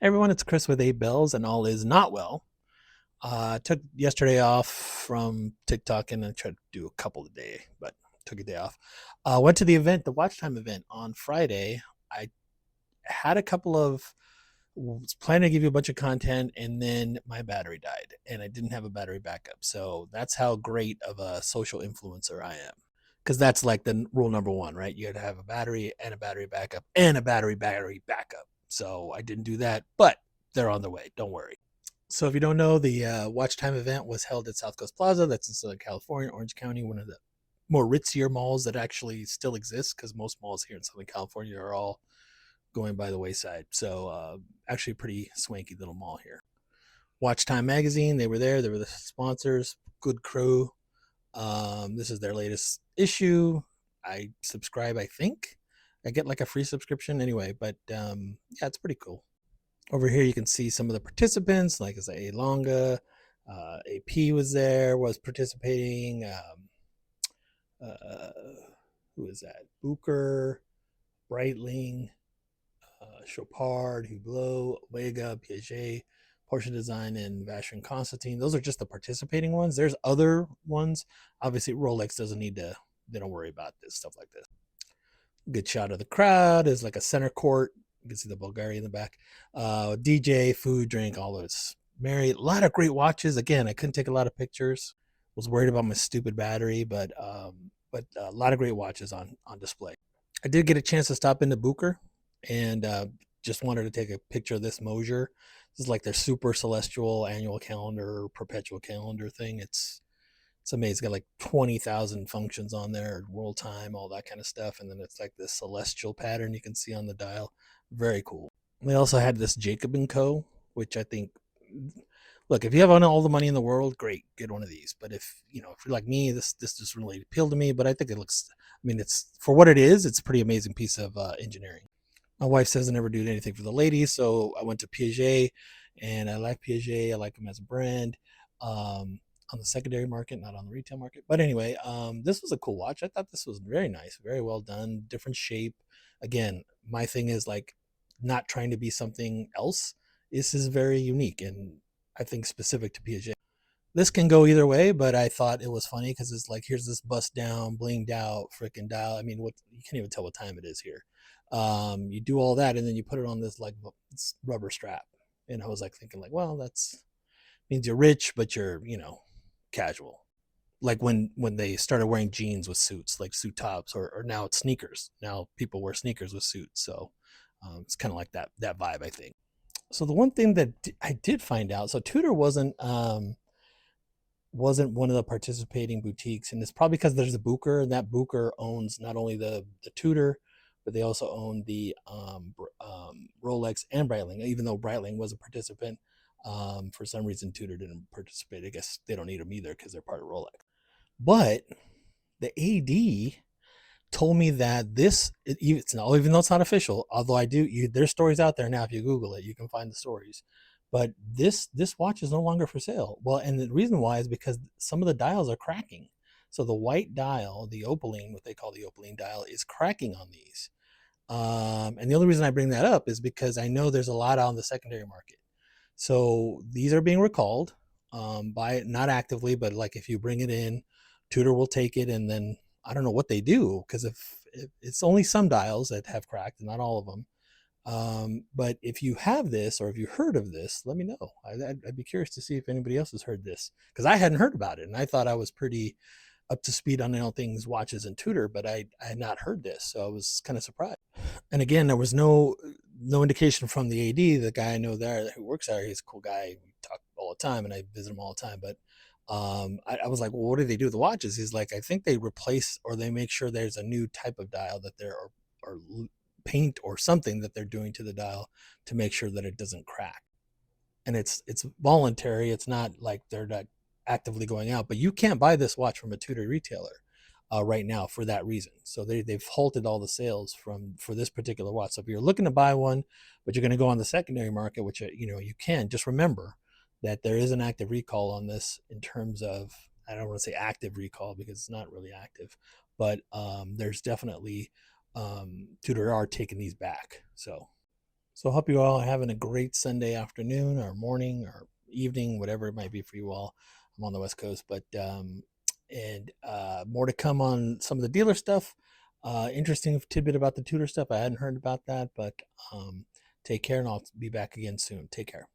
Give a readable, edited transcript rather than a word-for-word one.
Everyone, it's Chris with 8 Bells, and all is not well. Took yesterday off from TikTok and I tried to do a couple a day, but took a day off. Went to the event, the Watch Time event on Friday. I had a couple of was planning to give you a bunch of content, and then my battery died, and I didn't have a battery backup. So that's how great of a social influencer I am. Because that's like the rule number one, right? You got to have a battery and a battery backup and a battery backup. So I didn't do that, but they're on the way. Don't worry. So if you don't know, the Watch Time event was held at South Coast Plaza. That's in Southern California, Orange County, one of the more ritzier malls that actually still exists, because most malls here in Southern California are all going by the wayside. So actually a pretty swanky little mall here. Watch Time magazine, they were there. They were the sponsors. Good crew. This is their latest issue. I subscribe, I think. I get like a free subscription anyway, but yeah, it's pretty cool. Over here, you can see some of the participants, like I say, A Longa, AP was there, was participating. Uh, who is that? Booker, Breitling, Chopard, Hublot, Omega, Piaget, Porsche Design, and Vacheron Constantin. Those are just the participating ones. There's other ones. Obviously, Rolex doesn't need to, they don't worry about this stuff like this. Good shot of the crowd is like a center court. You can see the Bulgaria in the back. DJ, food, drink, all those. Mary, a lot of great watches. Again, I couldn't take a lot of pictures. Was worried about my stupid battery, but a lot of great watches on display. I did get a chance to stop into Booker, and just wanted to take a picture of this Mosier. This is like their super celestial annual calendar, perpetual calendar thing. It's amazing. It's got like 20,000 functions on there, world time, all that kind of stuff. And then it's like this celestial pattern you can see on the dial. Very cool. They also had this Jacob and Co., which I think, look, if you have all the money in the world, great, get one of these. But if you're like me, this just really appealed to me. But I think it looks, I mean, it's for what it is, it's a pretty amazing piece of engineering. My wife says I never do anything for the ladies, so I went to Piaget, and I like Piaget. I like them as a brand. On the secondary market, not on the retail market. But anyway, this was a cool watch. I thought this was very nice, very well done, different shape. Again, my thing is like not trying to be something else. This is very unique and I think specific to Piaget. This can go either way, but I thought it was funny because it's like here's this bust down, blinged out freaking dial. I mean, what, you can't even tell what time it is here. You do all that and then you put it on this like rubber strap, and I was like thinking like, well, that's means you're rich, but you're casual. Like when they started wearing jeans with suits, like suit tops, or now it's sneakers. Now people wear sneakers with suits, so it's kind of like that vibe, I think. So the one thing that I did find out, so Tudor wasn't one of the participating boutiques, and it's probably because there's a Booker, and that Booker owns not only the Tudor, but they also own the Rolex and Breitling. Even though Breitling was a participant, for some reason Tudor didn't participate. I guess they don't need them either because they're part of Rolex. But the AD told me that it's not, even though it's not official, although there's stories out there now. If you Google it, you can find the stories. But this watch is no longer for sale. Well, and the reason why is because some of the dials are cracking. So the white dial, the opaline, what they call the opaline dial, is cracking on these. And the only reason I bring that up is because I know there's a lot out on the secondary market. So these are being recalled, by not actively, but like if you bring it in, Tudor will take it, and then I don't know what they do, because if it's only some dials that have cracked, not all of them. But if you have this, or if you heard of this, let me know. I'd be curious to see if anybody else has heard this, because I hadn't heard about it, and I thought I was pretty up to speed on all things watches and Tudor, but I had not heard this, so I was kind of surprised. And again, there was no indication from the AD, the guy I know there who works there. He's a cool guy. We talk all the time, and I visit him all the time. But I was like, well, what do they do with the watches? He's like, I think they replace, or they make sure there's a new type of dial that there are, or paint or something that they're doing to the dial to make sure that it doesn't crack. And it's voluntary. It's not like they're not actively going out, but you can't buy this watch from a Tudor retailer right now for that reason. So they've halted all the sales for this particular watch. So if you're looking to buy one, but you're going to go on the secondary market, which you can, just remember that there is an active recall on this, in terms of, I don't want to say active recall because it's not really active, but there's definitely Tudor are taking these back. So So I hope you all are having a great Sunday afternoon or morning or evening, whatever it might be for you all. I'm on the West Coast, but and more to come on some of the dealer stuff. Interesting tidbit about the Tudor stuff. I hadn't heard about that, but take care, and I'll be back again soon. Take care.